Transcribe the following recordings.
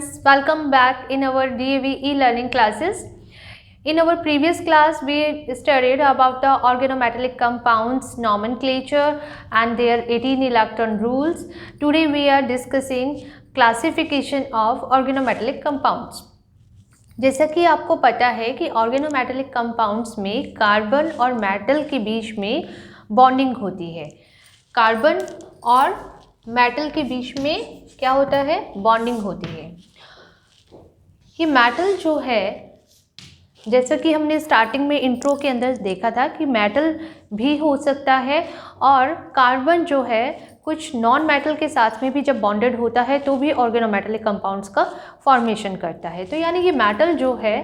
Welcome back in our DAV e-learning classes. In our previous class, we studied about the organometallic compounds nomenclature and their 18 electron rules. Today we are discussing classification of organometallic compounds. जैसा कि आपको पता है कि organometallic compounds में carbon और metal के बीच में बॉन्डिंग होती है। कार्बन और मेटल के बीच में क्या होता है? बॉन्डिंग होती है। ये मेटल जो है, जैसा कि हमने स्टार्टिंग में इंट्रो के अंदर देखा था कि मेटल भी हो सकता है और कार्बन जो है कुछ नॉन मेटल के साथ में भी जब बॉन्डेड होता है तो भी ऑर्गेनोमेटेलिक कंपाउंड्स का फॉर्मेशन करता है। तो यानी ये मेटल जो है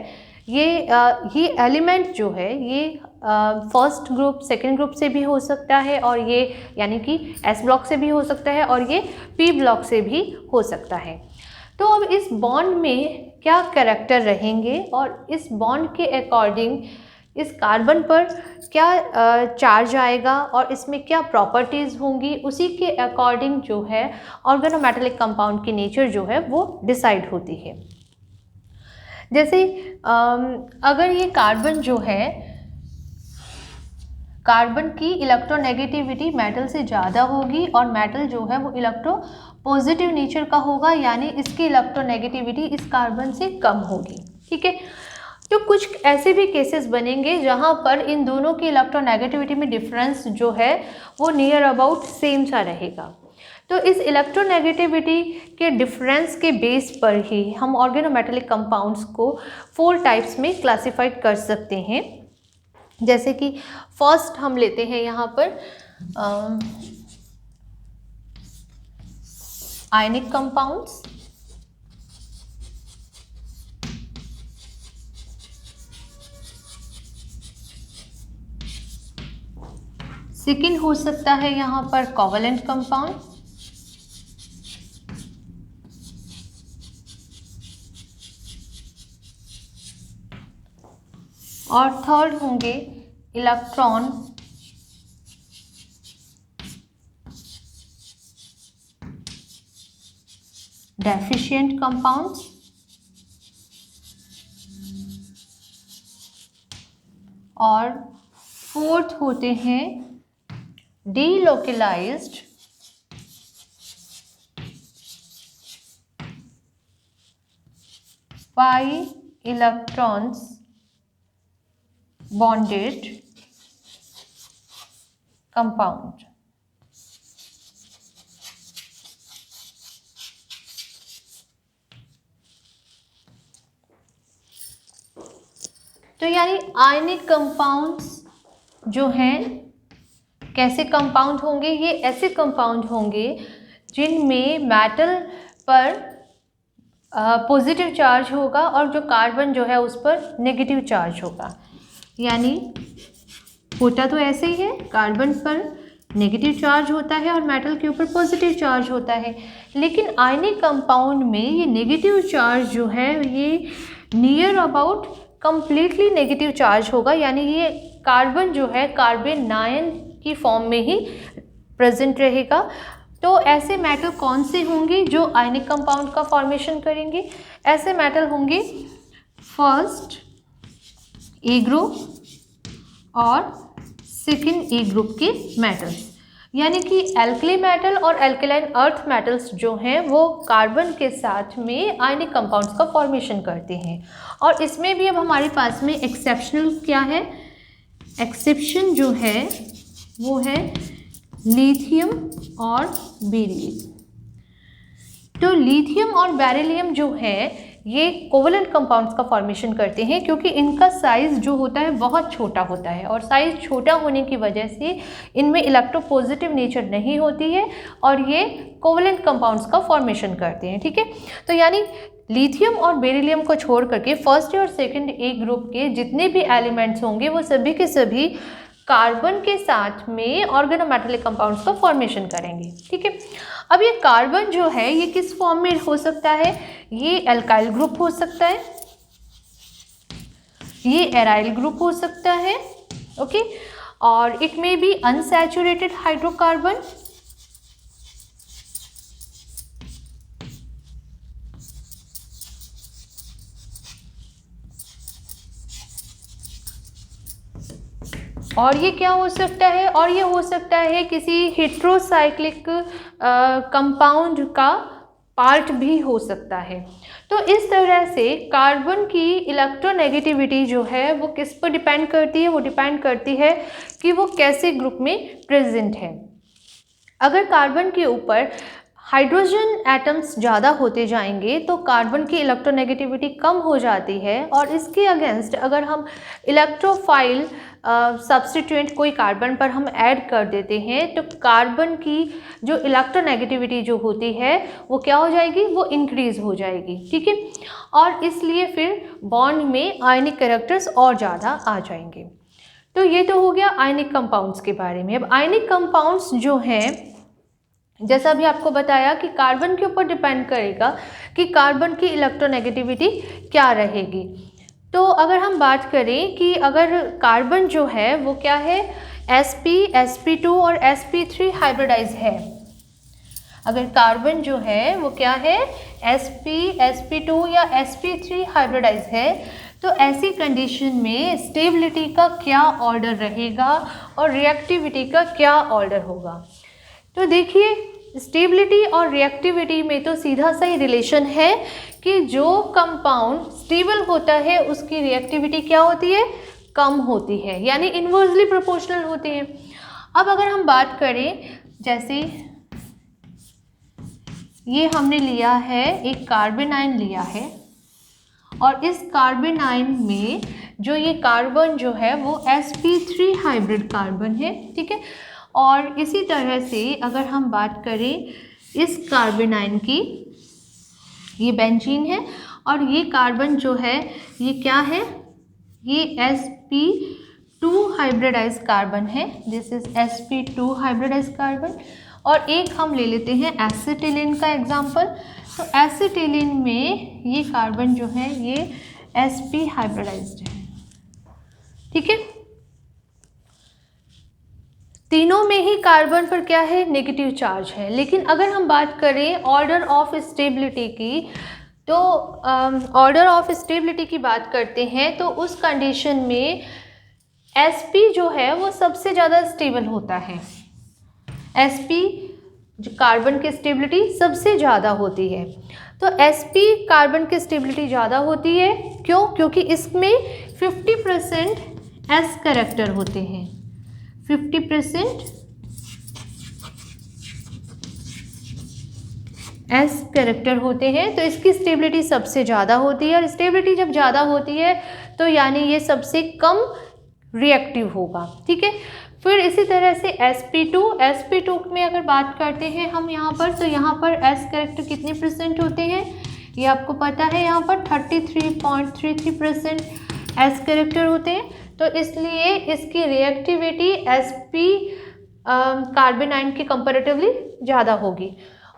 ये एलिमेंट जो है ये फर्स्ट ग्रुप सेकंड ग्रुप से भी हो सकता है और ये यानी कि एस ब्लॉक से भी हो सकता है और ये पी ब्लॉक से भी हो सकता है। तो अब इस बॉन्ड में क्या कैरेक्टर रहेंगे और इस बॉन्ड के अकॉर्डिंग इस कार्बन पर क्या चार्ज आएगा और इसमें क्या प्रॉपर्टीज़ होंगी, उसी के अकॉर्डिंग जो है ऑर्गेनोमेटेलिक कंपाउंड की नेचर जो है वो डिसाइड होती है। जैसे अगर ये कार्बन जो है, कार्बन की इलेक्ट्रोनेगेटिविटी मेटल से ज़्यादा होगी और मेटल जो है वो इलेक्ट्रो पॉजिटिव नेचर का होगा, यानी इसकी इलेक्ट्रोनेगेटिविटी इस कार्बन से कम होगी। ठीक है, तो कुछ ऐसे भी केसेस बनेंगे जहाँ पर इन दोनों की इलेक्ट्रोनेगेटिविटी में डिफरेंस जो है वो नियर अबाउट सेम सा रहेगा। तो इस इलेक्ट्रोनेगेटिविटी के डिफरेंस के बेस पर ही हम ऑर्गेनोमेटेलिक कंपाउंड्स को 4 टाइप्स में क्लासिफाइड कर सकते हैं। जैसे कि फर्स्ट हम लेते हैं यहाँ पर आयनिक कंपाउंड्स, सेकेंड हो सकता है यहाँ पर कोवेलेंट कंपाउंड, और थर्ड होंगे इलेक्ट्रॉन डेफिशिएंट कंपाउंड्स, और फोर्थ होते हैं delocalized pi electrons bonded compound। तो यानी आयनिक कंपाउंड्स जो हैं कैसे कंपाउंड होंगे? ये ऐसे कंपाउंड होंगे जिनमें मेटल पर पॉजिटिव चार्ज होगा और जो कार्बन जो है उस पर नेगेटिव चार्ज होगा। यानी होता तो ऐसे ही है, कार्बन पर नेगेटिव चार्ज होता है और मेटल के ऊपर पॉजिटिव चार्ज होता है, लेकिन आयनिक कंपाउंड में ये नेगेटिव चार्ज जो है ये near about completely negative charge होगा। यानी ये कार्बन जो है कार्बेनायन की फॉर्म में ही प्रेजेंट रहेगा। तो ऐसे मेटल कौन से होंगे जो आयनिक कंपाउंड का फॉर्मेशन करेंगे? ऐसे मेटल होंगे फर्स्ट ए ग्रुप और सेकंड ए ग्रुप के मेटल्स, यानी कि एल्कली मेटल और एल्कलाइन अर्थ मेटल्स जो हैं वो कार्बन के साथ में आयनिक कंपाउंड्स का फॉर्मेशन करते हैं। और इसमें भी अब हमारे पास में एक्सेप्शनल क्या है? एक्सेप्शन जो है वो है लिथियम और बेरिलियम। तो लिथियम और बेरिलियम जो है ये कोवेलेंट कंपाउंड्स का फॉर्मेशन करते हैं, क्योंकि इनका साइज़ जो होता है बहुत छोटा होता है और साइज़ छोटा होने की वजह से इनमें इलेक्ट्रोपॉजिटिव नेचर नहीं होती है और ये कोवेलेंट कंपाउंड्स का फॉर्मेशन करते हैं। ठीक है, तो यानी लिथियम और बेरिलियम को छोड़ करके फर्स्ट और सेकंड ए ग्रुप के जितने भी एलिमेंट्स होंगे वो सभी के सभी कार्बन के साथ में ऑर्गेनोमेटेलिक कंपाउंड्स का फॉर्मेशन करेंगे। ठीक है, अब ये कार्बन जो है ये किस फॉर्म में हो सकता है? ये एल्काइल ग्रुप हो सकता है, ये एराइल ग्रुप हो सकता है, ओके, और it may be unsaturated hydrocarbon, और ये क्या हो सकता है, और ये हो सकता है किसी हेट्रोसाइक्लिक कंपाउंड का पार्ट भी हो सकता है। तो इस तरह से कार्बन की इलेक्ट्रोनेगेटिविटी जो है वो किस पर डिपेंड करती है, वो डिपेंड करती है कि वो कैसे ग्रुप में प्रेजेंट है। अगर कार्बन के ऊपर हाइड्रोजन एटम्स ज़्यादा होते जाएंगे तो कार्बन की इलेक्ट्रोनेगेटिविटी कम हो जाती है, और इसके अगेंस्ट अगर हम इलेक्ट्रोफाइल सब्स्टिट्यूएंट कोई कार्बन पर हम ऐड कर देते हैं तो कार्बन की जो इलेक्ट्रोनेगेटिविटी जो होती है वो क्या हो जाएगी, वो इंक्रीज़ हो जाएगी। ठीक है, और इसलिए फिर बॉन्ड में आयनिक कैरेक्टर्स और ज़्यादा आ जाएंगे। तो ये तो हो गया आयनिक कंपाउंड्स के बारे में। अब आयनिक कंपाउंड्स जो हैं, जैसा अभी आपको बताया कि कार्बन के ऊपर डिपेंड करेगा कि कार्बन की इलेक्ट्रोनेगेटिविटी क्या रहेगी। तो अगर हम बात करें कि अगर कार्बन जो है वो क्या है, sp, sp2 और sp3 हाइब्रिडाइज है। अगर कार्बन जो है वो क्या है, sp, sp2 या sp3 हाइब्रिडाइज है, तो ऐसी कंडीशन में स्टेबिलिटी का क्या ऑर्डर रहेगा और रिएक्टिविटी का क्या ऑर्डर होगा। तो देखिए, स्टेबिलिटी और रिएक्टिविटी में तो सीधा सा ही रिलेशन है कि जो कंपाउंड स्टेबल होता है उसकी रिएक्टिविटी क्या होती है, कम होती है, यानी इन्वर्सली प्रोपोर्शनल होती है। अब अगर हम बात करें, जैसे ये हमने लिया है, एक कार्बन आयन लिया है, और इस कार्बन आयन में जो ये कार्बन जो है वो sp3 हाइब्रिड कार्बन है। ठीक है, और इसी तरह से अगर हम बात करें इस कार्बन आयन की, ये बेंजीन है, और ये कार्बन जो है ये क्या है, ये sp2 हाइब्रिडाइज कार्बन है, this is sp2 hybridise carbon. और एक हम ले लेते हैं एसिटिलीन का एग्जांपल। तो एसिटिलीन में ये कार्बन जो है ये sp हाइब्रिडाइज्ड है। ठीक है, तीनों में ही कार्बन पर क्या है, नेगेटिव चार्ज है। लेकिन अगर हम बात करें ऑर्डर ऑफ स्टेबिलिटी की, तो ऑर्डर ऑफ स्टेबिलिटी की बात करते हैं तो उस कंडीशन में sp जो है वो सबसे ज़्यादा स्टेबल होता है। sp जो कार्बन की स्टेबिलिटी सबसे ज़्यादा होती है। तो sp कार्बन की स्टेबिलिटी ज़्यादा होती है, क्यों? क्योंकि इसमें 50% s कैरेक्टर होते हैं, 50% s कैरेक्टर होते हैं, तो इसकी स्टेबिलिटी सबसे ज़्यादा होती है। और स्टेबिलिटी जब ज़्यादा होती है तो यानी ये सबसे कम रिएक्टिव होगा। ठीक है, फिर इसी तरह से sp2 में अगर बात करते हैं हम यहाँ पर, तो यहाँ पर s कैरेक्टर कितने % होते हैं, ये आपको पता है, यहाँ पर 33.33% s कैरेक्टर होते हैं। तो इसलिए इसकी रिएक्टिविटी sp कार्बन आयन की कंपैरेटिवली ज़्यादा होगी।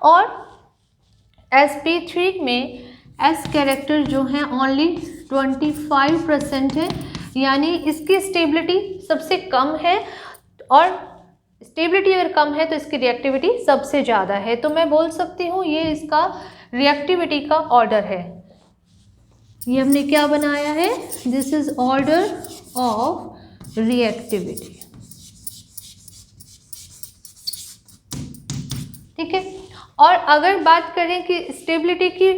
और sp3 में s कैरेक्टर जो है ओनली 25% है, यानी इसकी स्टेबिलिटी सबसे कम है, और स्टेबिलिटी अगर कम है तो इसकी रिएक्टिविटी सबसे ज़्यादा है। तो मैं बोल सकती हूँ ये इसका रिएक्टिविटी का ऑर्डर है। ये हमने क्या बनाया है, this is order of reactivity. ठीक है, और अगर बात करें कि स्टेबिलिटी की,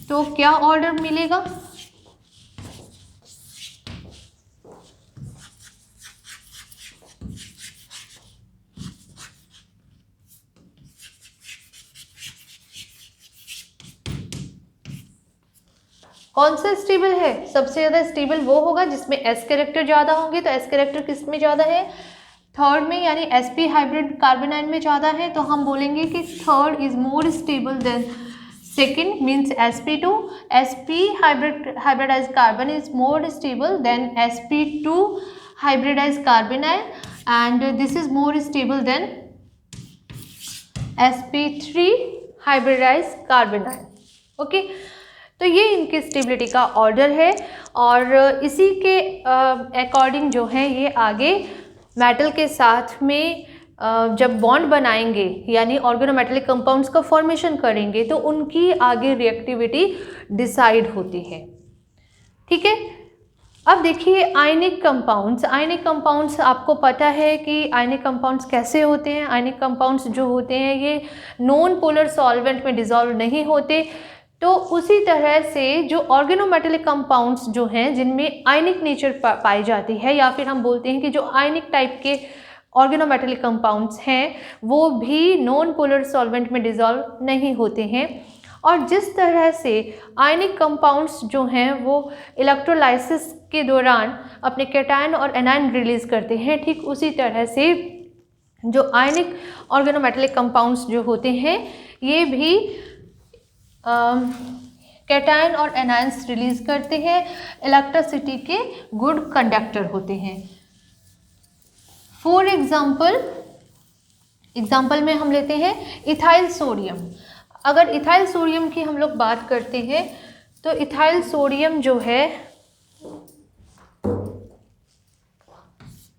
तो क्या ऑर्डर मिलेगा, कौन सा स्टेबल है, सबसे ज़्यादा स्टेबल वो होगा जिसमें s कैरेक्टर ज़्यादा होंगे। तो s कैरेक्टर किस में ज़्यादा है, थर्ड में, यानी sp हाइब्रिड कार्बन आयन में ज़्यादा है। तो हम बोलेंगे कि third is more stable than second, means sp2। sp hybridise carbon is more stable than sp2 hybridise carbon ion, and this is more stable than sp3 hybridise carbon ion. Okay, तो ये इनकी स्टेबिलिटी का order है, और इसी के according जो है ये आगे मेटल के साथ में जब बॉन्ड बनाएंगे, यानी ऑर्गेनोमेटेलिक कंपाउंड्स का फॉर्मेशन करेंगे, तो उनकी आगे रिएक्टिविटी डिसाइड होती है। ठीक है, अब देखिए आयनिक कंपाउंड्स। आयनिक कंपाउंड्स आपको पता है कि आयनिक कंपाउंड्स कैसे होते हैं। आयनिक कंपाउंड्स जो होते हैं ये नॉन पोलर सॉल्वेंट में डिज़ोल्व नहीं होते। तो उसी तरह से जो ऑर्गेनोमेटेलिक कंपाउंड्स जो हैं जिनमें आयनिक नेचर पाई जाती है, या फिर हम बोलते हैं कि जो आयनिक टाइप के ऑर्गेनोमेटेलिक कंपाउंड्स हैं वो भी नॉन पोलर सॉल्वेंट में डिज़ोल्व नहीं होते हैं। और जिस तरह से आयनिक कंपाउंड्स जो हैं वो इलेक्ट्रोलाइसिस के दौरान अपने कैटायन और एनायन रिलीज़ करते हैं, ठीक उसी तरह से जो आयनिक ऑर्गेनोमेटेलिक कंपाउंड्स जो होते हैं ये भी कैटायन और एनायंस रिलीज़ करते हैं, इलेक्ट्रिसिटी के गुड कंडक्टर होते हैं। फॉर एग्जाम्पल में हम लेते हैं इथाइल सोडियम। अगर इथाइल सोडियम की हम लोग बात करते हैं तो इथाइल सोडियम जो है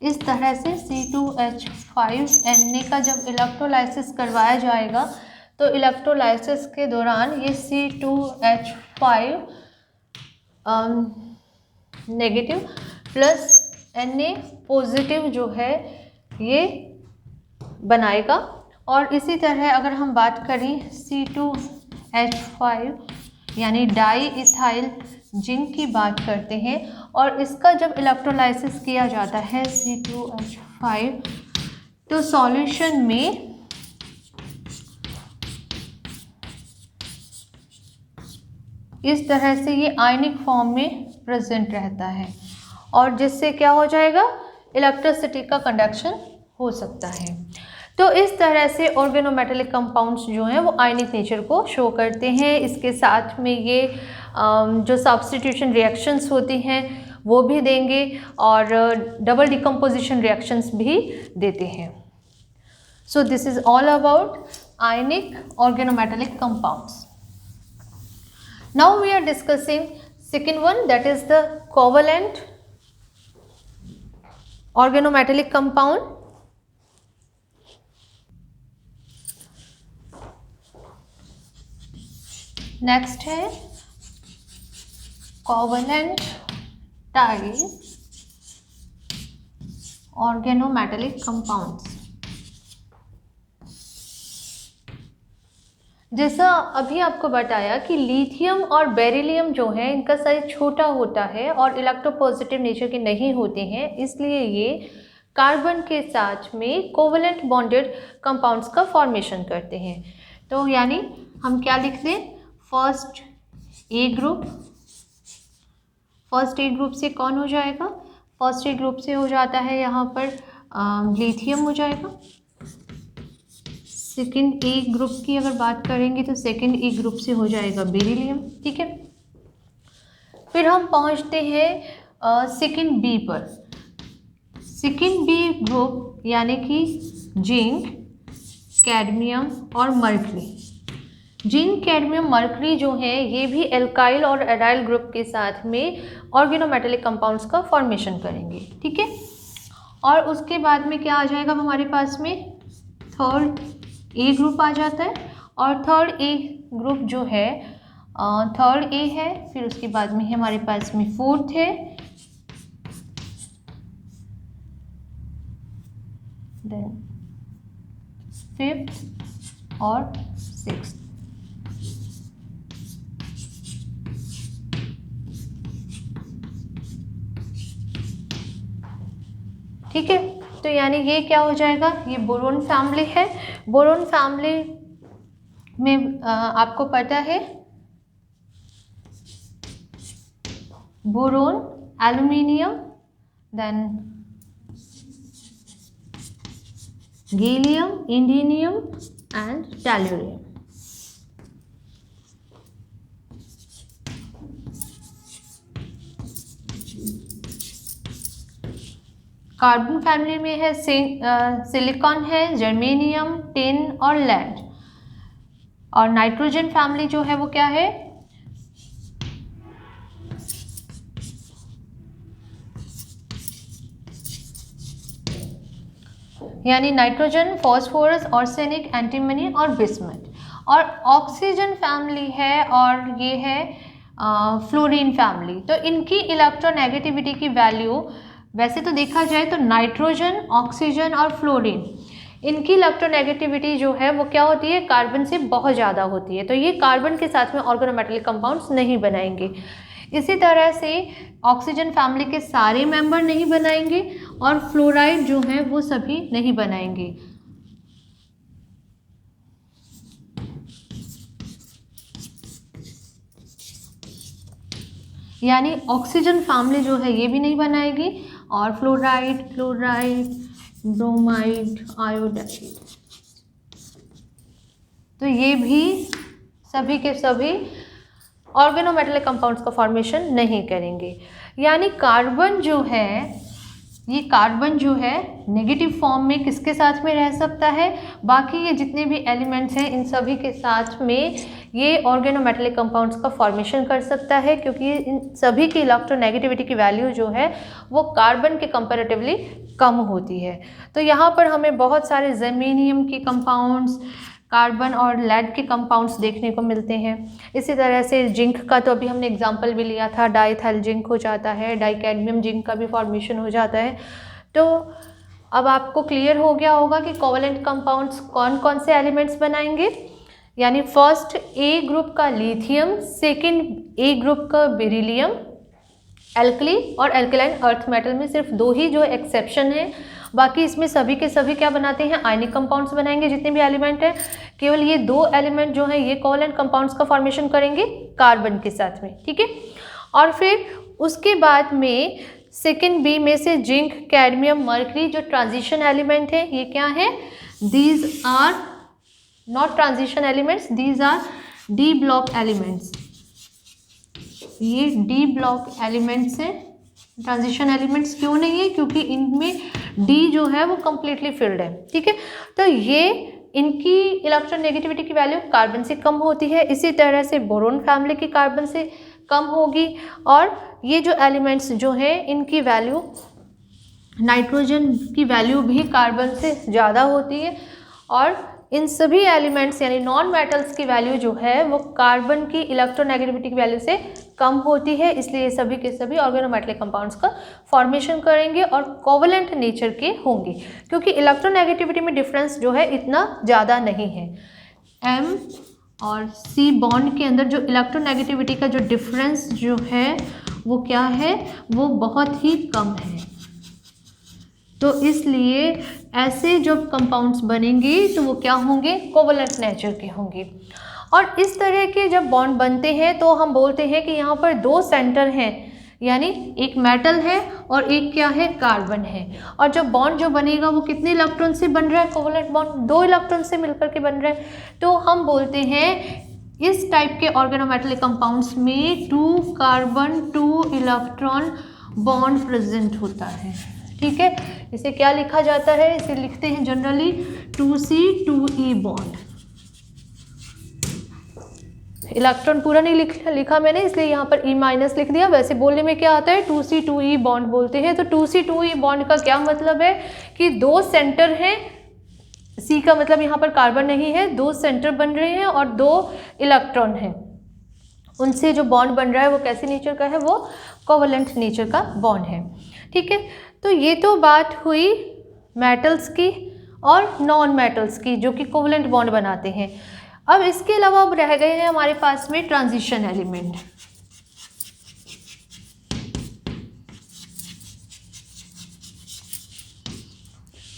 इस तरह से C2H5Na का जब इलेक्ट्रोलाइसिस करवाया जाएगा तो इलेक्ट्रोलाइसिस के दौरान ये C2H5 negative plus Na positive जो है ये बनाएगा। और इसी तरह अगर हम बात करें C2H5 यानी डाई इथाइल जिंक की बात करते हैं, और इसका जब इलेक्ट्रोलाइसिस किया जाता है C2H5 तो सॉल्यूशन में इस तरह से ये आयनिक फॉर्म में प्रेजेंट रहता है, और जिससे क्या हो जाएगा, इलेक्ट्रिसिटी का कंडक्शन हो सकता है। तो इस तरह से ऑर्गेनोमेटेलिक कंपाउंड्स जो हैं वो आयनिक नेचर को शो करते हैं। इसके साथ में ये जो सब्स्टिट्यूशन रिएक्शंस होती हैं वो भी देंगे और डबल डिकम्पोजिशन रिएक्शंस भी देते हैं। So this is all about ionic organometallic compounds. Now we are discussing second one, that is the covalent organometallic compound. Next है कोवैलेंट टाइप ऑर्गेनोमेटेलिक कंपाउंड्स। जैसा अभी आपको बताया कि लिथियम और बेरिलियम जो है इनका साइज छोटा होता है और इलेक्ट्रोपॉजिटिव नेचर के नहीं होते हैं, इसलिए ये कार्बन के साथ में कोवैलेंट बॉन्डेड कंपाउंड्स का फॉर्मेशन करते हैं। तो यानी हम क्या लिख दें, फर्स्ट ए ग्रुप से कौन हो जाएगा, फर्स्ट ए ग्रुप से हो जाता है यहाँ पर लिथियम हो जाएगा। सेकेंड ए ग्रुप की अगर बात करेंगे तो सेकेंड ए ग्रुप से हो जाएगा बेरिलियम, ठीक है। फिर हम पहुँचते हैं सेकेंड बी पर। सेकेंड बी ग्रुप यानी कि जिंक, कैडमियम और मर्करी। जिंक, कैडमियम, मर्करी जो है ये भी एल्काइल और एराइल ग्रुप के साथ में ऑर्गेनोमेटेलिक कंपाउंड्स का फॉर्मेशन करेंगे, ठीक है। और उसके बाद में क्या आ जाएगा हमारे पास में, थर्ड ए ग्रुप आ जाता है। और थर्ड ए ग्रुप जो है थर्ड ए है, फिर उसके बाद में हमारे पास में फोर्थ है, देन फिफ्थ और सिक्स्थ। ठीक है, तो यानी ये क्या हो जाएगा, ये बोरोन फैमिली है। बोरोन फैमिली में आपको पता है boron, aluminium, then gallium, indium and tellurium. Carbon family में है सिलिकॉन है, जर्मेनियम, टिन और लेड। और नाइट्रोजन फैमिली जो है वो क्या है, यानी नाइट्रोजन, फॉस्फोरस, आर्सेनिक, एंटीमनी और बिस्मथ। और ऑक्सीजन फैमिली है और ये है फ्लोरीन फैमिली। तो इनकी इलेक्ट्रोनेगेटिविटी की वैल्यू वैसे तो देखा जाए तो नाइट्रोजन, ऑक्सीजन और फ्लोरीन, इनकी इलेक्ट्रोनेगेटिविटी जो है वो क्या होती है, कार्बन से बहुत ज़्यादा होती है। तो ये कार्बन के साथ में ऑर्गेनोमेटेलिक कंपाउंड्स नहीं बनाएंगे। इसी तरह से ऑक्सीजन फैमिली के सारे मेंबर नहीं बनाएंगे और फ्लोराइड जो है वो सभी नहीं बनाएंगे। यानी ऑक्सीजन फैमिली जो है ये भी नहीं बनाएगी और फ्लोराइड, क्लोराइड, ब्रोमाइड, आयोडाइड, तो ये भी सभी के सभी ऑर्गेनोमेटेलिक कंपाउंड्स का फॉर्मेशन नहीं करेंगे। यानी कार्बन जो है, ये कार्बन जो है नेगेटिव फॉर्म में किसके साथ में रह सकता है, बाकी ये जितने भी एलिमेंट्स हैं इन सभी के साथ में ये ऑर्गेनोमेटेलिक कंपाउंड्स का फॉर्मेशन कर सकता है, क्योंकि इन सभी की इलेक्ट्रोनेगेटिविटी की वैल्यू जो है वो कार्बन के कंपैरेटिवली कम होती है। तो यहाँ पर हमें बहुत सारे जर्मेनियम के कंपाउंड्स, कार्बन और लेड के कंपाउंड्स देखने को मिलते हैं। इसी तरह से जिंक का तो अभी हमने एग्जांपल भी लिया था, डाइथाइल जिंक हो जाता है, डाइकैडमियम जिंक का भी फॉर्मेशन हो जाता है। तो अब आपको क्लियर हो गया होगा कि कोवेलेंट कंपाउंड्स कौन कौन से एलिमेंट्स बनाएंगे। यानी फर्स्ट ए ग्रुप का लिथियम, सेकंड ए ग्रुप का बेरिलियम, एल्कली और एल्कलाइन अर्थ मेटल में सिर्फ 2 ही जो एक्सेप्शन है, बाकी इसमें सभी के सभी क्या बनाते हैं, आयनिक कंपाउंड्स बनाएंगे। जितने भी एलिमेंट हैं केवल ये 2 एलिमेंट जो हैं ये कोवेलेंट कंपाउंड्स का फॉर्मेशन करेंगे कार्बन के साथ में, ठीक है। और फिर उसके बाद में सेकेंड बी में से जिंक, कैडमियम, मर्करी जो ट्रांजिशन एलिमेंट है, ये क्या है, these are not transition elements, these are D block elements. ये डी ब्लॉक एलिमेंट्स हैं। ट्रांजिशन एलिमेंट्स क्यों नहीं है, क्योंकि इनमें डी जो है वो कम्प्लीटली फिल्ड है, ठीक है। तो ये इनकी इलेक्ट्रोनेगेटिविटी की वैल्यू कार्बन से कम होती है। इसी तरह से बोरोन फैमिली की कार्बन से कम होगी, और ये जो एलिमेंट्स जो हैं इनकी वैल्यू, नाइट्रोजन की वैल्यू भी कार्बन से ज़्यादा होती है, और इन सभी एलिमेंट्स यानी नॉन मेटल्स की वैल्यू जो है वो कार्बन की इलेक्ट्रोनेगेटिविटी की वैल्यू से कम होती है। इसलिए सभी के सभी ऑर्गेनोमेटेलिक कंपाउंड्स का फॉर्मेशन करेंगे और कोवेलेंट नेचर के होंगे, क्योंकि इलेक्ट्रोनेगेटिविटी में डिफरेंस जो है इतना ज़्यादा नहीं है। एम और सी बॉन्ड के अंदर जो इलेक्ट्रोनेगेटिविटी का जो डिफरेंस जो है वो क्या है, वो बहुत ही कम है। तो इसलिए ऐसे जब कंपाउंड्स बनेंगे तो वो क्या होंगे, कोवेलेंट नेचर के होंगे। और इस तरह के जब बॉन्ड बनते हैं तो हम बोलते हैं कि यहाँ पर 2 सेंटर हैं, यानी एक मेटल है और एक क्या है, कार्बन है। और जब बॉन्ड जो बनेगा वो कितने इलेक्ट्रॉन से बन रहा है, कोवेलेंट बॉन्ड 2 इलेक्ट्रॉन से मिलकर के बन रहा है। तो हम बोलते हैं इस टाइप के ऑर्गेनोमेटेलिक कंपाउंड्स में 2 कार्बन 2 इलेक्ट्रॉन बॉन्ड प्रेजेंट होता है, ठीक है। इसे क्या लिखा जाता है, इसे लिखते हैं जनरली 2C2E बॉन्ड। इलेक्ट्रॉन पूरा नहीं लिखा मैंने, इसलिए यहाँ पर E- लिख दिया। वैसे बोलने में क्या आता है, 2C2E बॉन्ड बोलते हैं। तो 2C2E बॉन्ड का क्या मतलब है कि 2 सेंटर हैं, C का मतलब यहाँ पर कार्बन नहीं है, 2 सेंटर बन रहे हैं और 2 इलेक्ट्रॉन हैं। उनसे जो बॉन्ड बन रहा है वो कैसे नेचर का है, वो कोवेलेंट नेचर का बॉन्ड है, ठीक है। तो ये तो बात हुई मेटल्स की और नॉन मेटल्स की जो कि कोवेलेंट बॉन्ड बनाते हैं। अब इसके अलावा अब रह गए हैं हमारे पास में ट्रांजिशन एलिमेंट।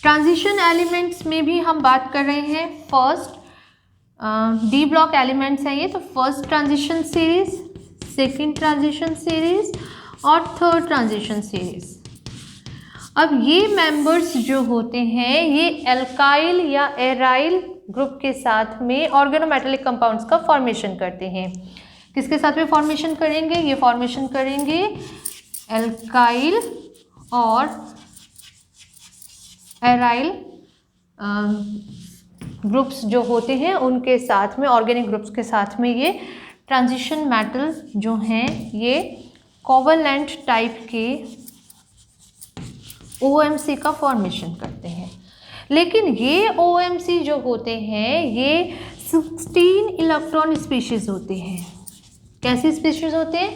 ट्रांजिशन एलिमेंट्स में भी हम बात कर रहे हैं, फर्स्ट डी ब्लॉक एलिमेंट्स हैं ये। तो first transition series, second transition series और थर्ड ट्रांजिशन सीरीज। अब ये मेंबर्स जो होते हैं ये एल्काइल या एराइल ग्रुप के साथ में ऑर्गेनोमेटेलिक कंपाउंड्स का फॉर्मेशन करते हैं। किसके साथ में फॉर्मेशन करेंगे, ये फॉर्मेशन करेंगे एल्काइल और एराइल ग्रुप्स जो होते हैं उनके साथ में, ऑर्गेनिक ग्रुप्स के साथ में ये ट्रांजिशन मेटल जो हैं ये कोवेलेंट टाइप के OMC का फॉर्मेशन करते हैं। लेकिन ये OMC जो होते हैं ये 16 इलेक्ट्रॉन स्पीशीज होते हैं, कैसी स्पीशीज़ होते हैं?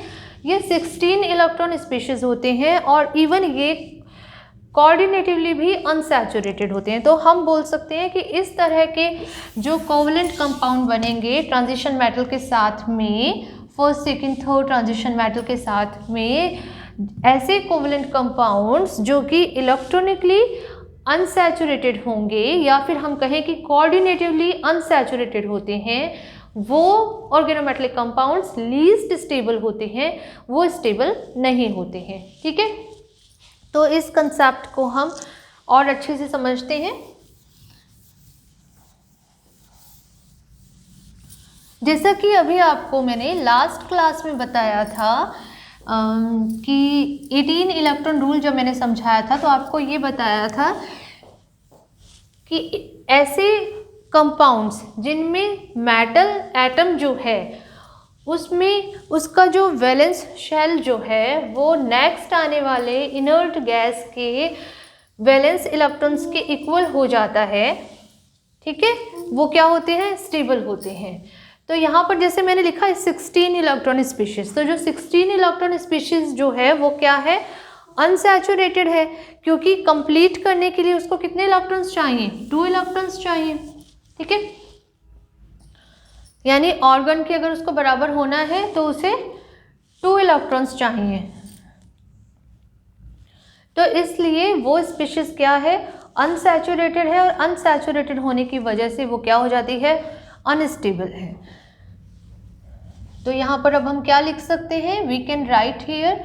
ये 16 इलेक्ट्रॉन स्पीशीज़ होते हैं और इवन ये कोऑर्डिनेटिवली भी अनसैचुरेटेड होते हैं। तो हम बोल सकते हैं कि इस तरह के जो कोवलेंट कंपाउंड बनेंगे ट्रांजिशन मेटल के साथ में, first second third transition metal के साथ में, ऐसे कोवलेंट कंपाउंड्स जो कि इलेक्ट्रॉनिकली अनसैचुरेटेड होंगे या फिर हम कहें कि कोऑर्डिनेटिवली अनसैचुरेटेड होते हैं, वो ऑर्गेनोमेटेलिक कंपाउंड्स लीस्ट स्टेबल होते हैं, वो स्टेबल नहीं होते हैं। ठीक है, तो इस कंसेप्ट को हम और अच्छे से समझते हैं। जैसा कि अभी आपको मैंने लास्ट क्लास में बताया था कि 18 इलेक्ट्रॉन रूल जब मैंने समझाया था तो आपको ये बताया था कि ऐसे कंपाउंड्स जिनमें मेटल एटम जो है उसमें उसका जो वैलेंस शेल जो है वो नेक्स्ट आने वाले इनर्ट गैस के वैलेंस इलेक्ट्रॉन्स के इक्वल हो जाता है। ठीक है, वो क्या होते हैं? स्टेबल होते हैं। तो यहाँ पर जैसे मैंने लिखा है 16 इलेक्ट्रॉन स्पीशीज़, तो जो 16 इलेक्ट्रॉन स्पीशीज़ जो है वो क्या है? अनसैचुरेटेड है, क्योंकि कंप्लीट करने के लिए उसको कितने इलेक्ट्रॉन्स चाहिए? 2 इलेक्ट्रॉन्स चाहिए। ठीक है, यानी ऑर्गन के अगर उसको बराबर होना है तो उसे 2 इलेक्ट्रॉन्स चाहिए। तो इसलिए वो स्पीशीज़ क्या है? अनसैचुरेटेड है, और अनसैचुरेटेड होने की वजह से वो क्या हो जाती है? अनस्टेबल है। तो यहाँ पर अब हम क्या लिख सकते हैं? We can write here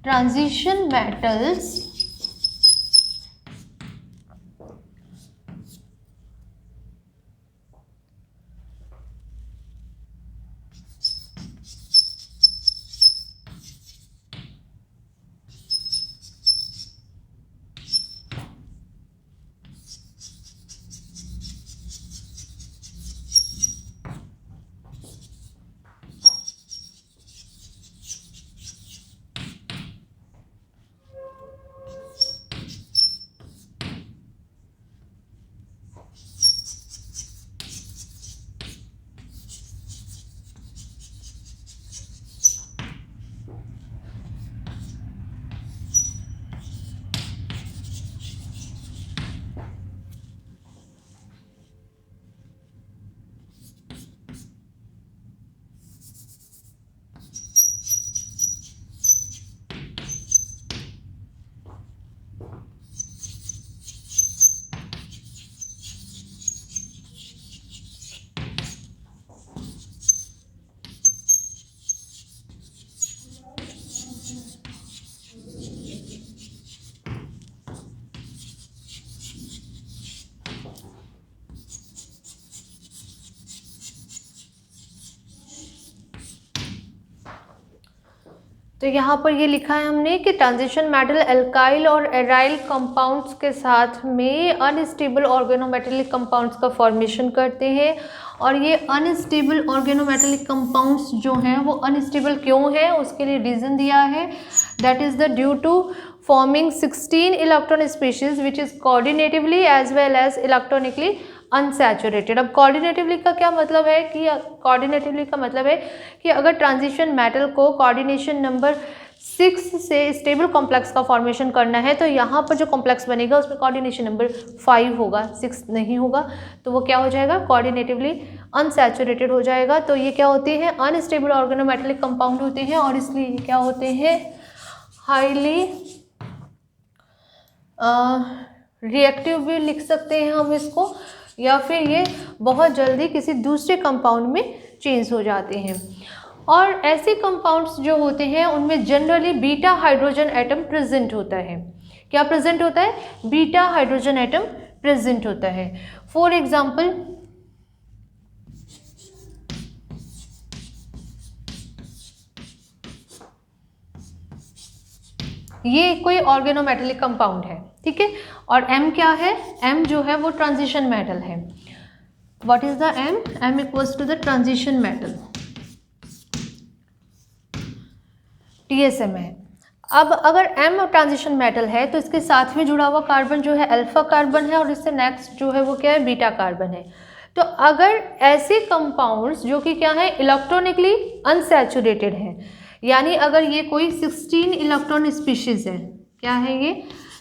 transition metals तो यहाँ पर ये लिखा है हमने कि ट्रांजिशन मेटल एल्काइल और एराइल कंपाउंड्स के साथ में अनस्टेबल ऑर्गेनोमेटेलिक कंपाउंड्स का फॉर्मेशन करते हैं। और ये अनस्टेबल ऑर्गेनोमेटेलिक कंपाउंड्स जो हैं वो अनस्टेबल क्यों है, उसके लिए रीज़न दिया है, that is the due to forming 16 electron species which is coordinatively as well as electronically unsaturated. अब कोऑर्डिनेटिवली का क्या मतलब है कि कोऑर्डिनेटिवली का मतलब है कि अगर ट्रांजिशन मेटल को कोऑर्डिनेशन नंबर 6 से स्टेबल कॉम्प्लेक्स का फॉर्मेशन करना है तो यहाँ पर जो कॉम्प्लेक्स बनेगा उसमें कोऑर्डिनेशन नंबर 5 होगा, 6 नहीं होगा, तो वो क्या हो जाएगा? कोऑर्डिनेटिवली अनसैचुरेटेड हो जाएगा। तो ये क्या होते हैं? अनस्टेबल ऑर्गेनोमेटेलिक कंपाउंड होते हैं और इसलिए ये क्या होते हैं? हाईली रिएक्टिव भी लिख सकते हैं हम इसको, या फिर ये बहुत जल्दी किसी दूसरे कंपाउंड में चेंज हो जाते हैं। और ऐसे कंपाउंड्स जो होते हैं उनमें generally beta hydrogen atom present होता है। क्या प्रेजेंट होता है? बीटा हाइड्रोजन एटम प्रेजेंट होता है। फॉर एग्जाम्पल ये कोई ऑर्गेनोमेटेलिक कंपाउंड है, ठीक है, और M क्या है? M जो है वो ट्रांजिशन मेटल है। What is the M? M equals to the transition metal, TSM है। अब अगर M ट्रांजिशन मेटल है तो इसके साथ में जुड़ा हुआ कार्बन जो है अल्फा कार्बन है और इससे नेक्स्ट जो है वो क्या है? बीटा कार्बन है। तो अगर ऐसे कंपाउंड्स जो कि क्या है, इलेक्ट्रॉनिकली अनसैचुरेटेड हैं, यानी अगर ये कोई 16 इलेक्ट्रॉन स्पीशीज़ है, क्या है ये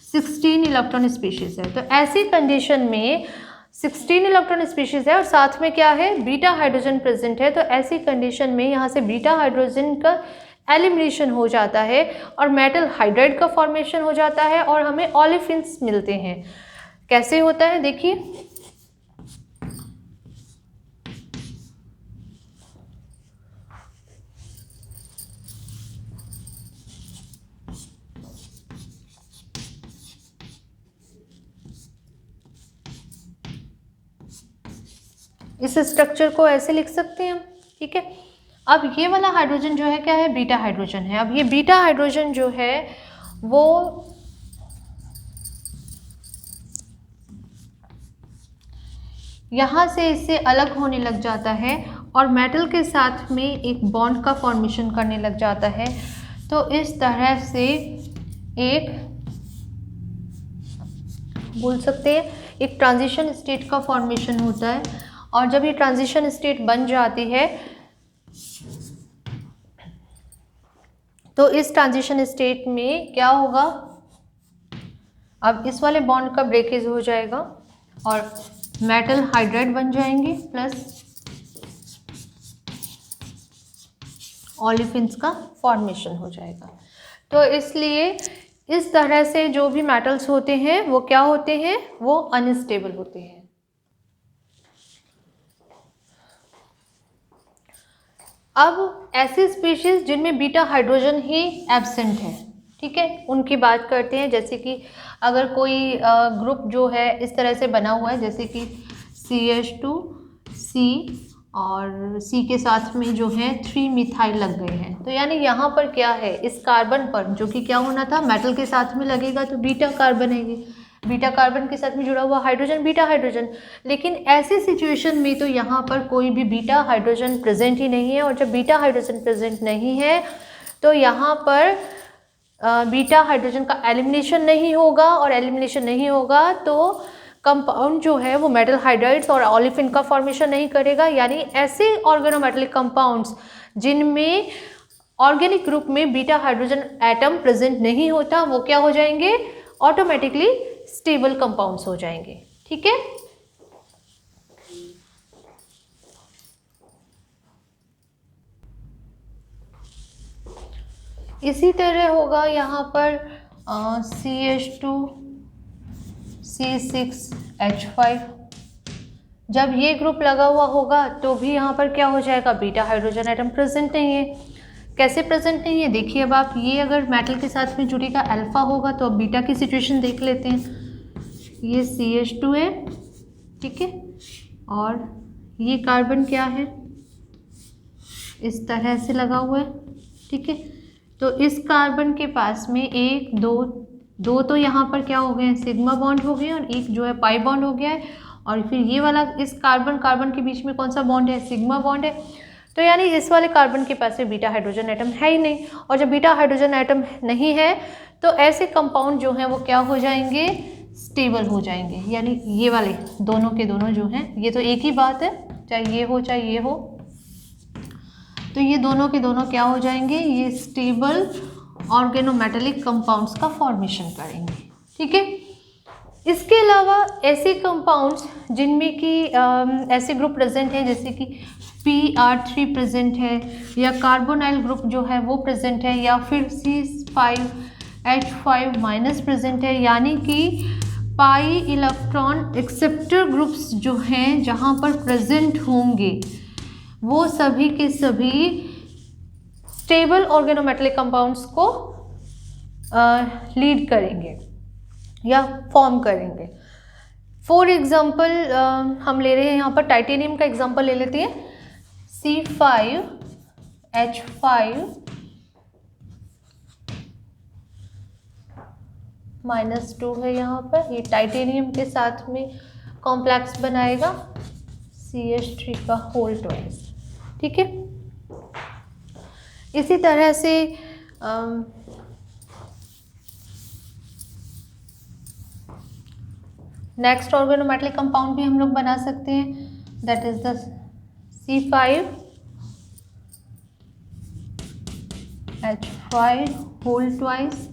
16 इलेक्ट्रॉन स्पीशीज़ है, तो ऐसी कंडीशन में 16 इलेक्ट्रॉन स्पीशीज़ है और साथ में क्या है, बीटा हाइड्रोजन प्रेजेंट है, तो ऐसी कंडीशन में यहाँ से बीटा हाइड्रोजन का एलिमिनेशन हो जाता है और मेटल हाइड्राइड का फॉर्मेशन हो जाता है और हमें ओलेफिन्स मिलते हैं। कैसे होता है देखिए, इस स्ट्रक्चर को ऐसे लिख सकते हैं हम, ठीक है। अब ये वाला हाइड्रोजन जो है क्या है, बीटा हाइड्रोजन है। अब ये बीटा हाइड्रोजन जो है वो यहाँ से इससे अलग होने लग जाता है और मेटल के साथ में एक बॉन्ड का फॉर्मेशन करने लग जाता है। तो इस तरह से एक बोल सकते हैं एक ट्रांजिशन स्टेट का फॉर्मेशन होता है और जब ये ट्रांजिशन स्टेट बन जाती है तो इस ट्रांजिशन स्टेट में क्या होगा, अब इस वाले बॉन्ड का ब्रेकेज हो जाएगा और मेटल हाइड्राइड बन जाएंगे प्लस ओलेफिन्स का फॉर्मेशन हो जाएगा। तो इसलिए इस तरह से जो भी मेटल्स होते हैं वो क्या होते हैं, वो अनस्टेबल होते हैं। अब ऐसी स्पीशीज जिनमें बीटा हाइड्रोजन ही एब्सेंट है, ठीक है, उनकी बात करते हैं। जैसे कि अगर कोई ग्रुप जो है इस तरह से बना हुआ है, जैसे कि CH2C और C के साथ में जो है 3 मिथाइल लग गए हैं, तो यानी यहाँ पर क्या है, इस कार्बन पर जो कि क्या होना था, मेटल के साथ में लगेगा तो बीटा कार्बन है, बीटा कार्बन के साथ में जुड़ा हुआ हाइड्रोजन बीटा हाइड्रोजन। लेकिन ऐसी सिचुएशन में तो यहाँ पर कोई भी बीटा हाइड्रोजन प्रेजेंट ही नहीं है और जब बीटा हाइड्रोजन प्रेजेंट नहीं है तो यहाँ पर बीटा हाइड्रोजन का एलिमिनेशन नहीं होगा और एलिमिनेशन नहीं होगा तो कंपाउंड जो है वो मेटल हाइड्राइड्स और ओलेफिन का फॉर्मेशन नहीं करेगा। यानी ऐसे ऑर्गेनोमेटेलिक कंपाउंड्स जिनमें ऑर्गेनिक ग्रुप में बीटा हाइड्रोजन एटम प्रेजेंट नहीं होता वो क्या हो जाएंगे, ऑटोमेटिकली स्टेबल कंपाउंड्स हो जाएंगे, ठीक है। इसी तरह होगा यहाँ पर CH2C6H5, जब ये ग्रुप लगा हुआ होगा तो भी यहाँ पर क्या हो जाएगा, बीटा हाइड्रोजन एटम प्रेजेंट नहीं है। कैसे प्रेजेंट नहीं है देखिए, अब आप ये अगर मेटल के साथ में जुड़ेगा अल्फा होगा तो अब बीटा की सिचुएशन देख लेते हैं। ये CH2 है, ठीक है, और ये कार्बन क्या है, इस तरह से लगा हुआ है, ठीक है। तो इस कार्बन के पास में एक दो तो यहाँ पर क्या हो गए हैं, सिग्मा बॉन्ड हो गए और एक जो है पाई बॉन्ड हो गया है और फिर ये वाला इस कार्बन के बीच में कौन सा बॉन्ड है, सिग्मा बॉन्ड है। तो यानी इस वाले कार्बन के पास में बीटा हाइड्रोजन एटम है ही नहीं और जब बीटा हाइड्रोजन एटम नहीं है तो ऐसे कंपाउंड जो हैं वो क्या हो जाएंगे, स्टेबल हो जाएंगे। यानी ये वाले दोनों के दोनों जो हैं, ये तो एक ही बात है, चाहे ये हो चाहे ये हो, तो ये दोनों के दोनों क्या हो जाएंगे, ये स्टेबल ऑर्गेनोमेटेलिक कंपाउंड्स का फॉर्मेशन करेंगे, ठीक है। इसके अलावा ऐसे कंपाउंड्स जिनमें कि ऐसे ग्रुप प्रेजेंट हैं जैसे कि PR3 प्रेजेंट है या कार्बोनाइल ग्रुप जो है वो प्रेजेंट है या फिर C5H5 माइनस प्रेजेंट है, यानी कि पाई इलेक्ट्रॉन एक्सेप्टर ग्रुप्स जो हैं जहाँ पर प्रेजेंट होंगे वो सभी के सभी स्टेबल ऑर्गेनोमेटेलिक कंपाउंड्स को लीड करेंगे या फॉर्म करेंगे। फॉर एग्जांपल हम ले रहे हैं यहाँ पर टाइटेनियम का एग्जांपल ले लेते हैं। C5H5 -2 है यहाँ पर, ये टाइटेनियम के साथ में कॉम्प्लेक्स बनाएगा CH3 का होल ट्वाइस, ठीक है। इसी तरह से नेक्स्ट ऑर्गेनोमेटेलिक कंपाउंड भी हम लोग बना सकते हैं। that is the C5H5 whole twice,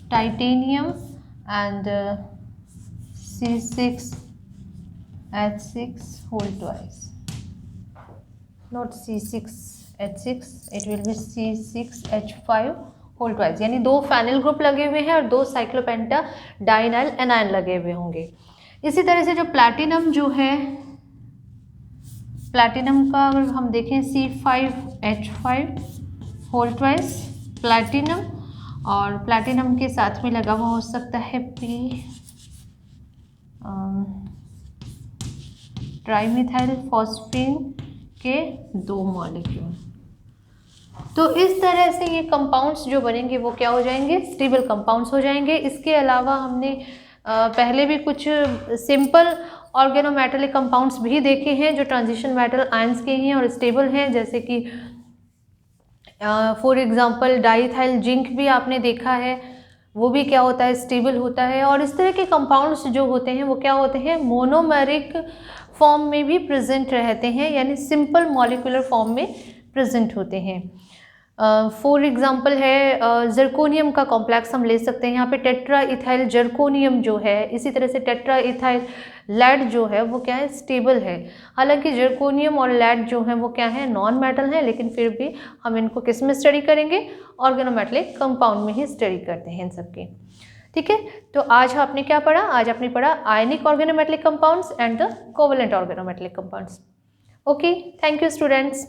titanium, and C6H6 whole twice. Not C6H6, it will be C6H5 whole twice, यानी 2 फेनिल ग्रुप लगे हुए हैं और 2 साइक्लोपेंटा डाइनाइल एनायन लगे हुए होंगे। इसी तरह से जो प्लैटिनम जो है, प्लैटिनम का अगर हम देखें C5H5 होल ट्वाइस प्लैटिनम, और प्लैटिनम के साथ में लगा हुआ हो सकता है ट्राईमिथाइल फॉस्फेन के 2 मॉलिक्यूल। तो इस तरह से ये कंपाउंड्स जो बनेंगे वो क्या हो जाएंगे, स्टेबल कंपाउंड्स हो जाएंगे। इसके अलावा हमने पहले भी कुछ सिंपल ऑर्गेनोमेटेलिक कंपाउंड्स भी देखे हैं जो ट्रांजिशन मेटल आयंस के हैं और स्टेबल हैं, जैसे कि फॉर एग्जांपल डाईथाइल जिंक भी आपने देखा है, वो भी क्या होता है, स्टेबल होता है। और इस तरह के कंपाउंड्स जो होते हैं वो क्या होते हैं, मोनोमेरिक फॉर्म में भी प्रेजेंट रहते हैं, यानी सिंपल मॉलिक्यूलर फॉर्म में प्रेजेंट होते हैं। फॉर एग्जांपल है जर्कोनियम का कॉम्प्लेक्स हम ले सकते हैं, यहाँ पे टेट्रा इथाइल जर्कोनियम जो है, इसी तरह से टेट्रा इथाइल लेड जो है वो क्या है, स्टेबल है। हालांकि जर्कोनियम और लेड जो है वो क्या है, नॉन मेटल है, लेकिन फिर भी हम इनको किस में स्टडी करेंगे, ऑर्गेनोमेटेलिक कंपाउंड में ही स्टडी करते हैं इन सबके। ठीक है, तो आज आपने क्या पढ़ा, आज आपने पढ़ा ionic organometallic compounds and the covalent organometallic compounds. Okay, thank you students.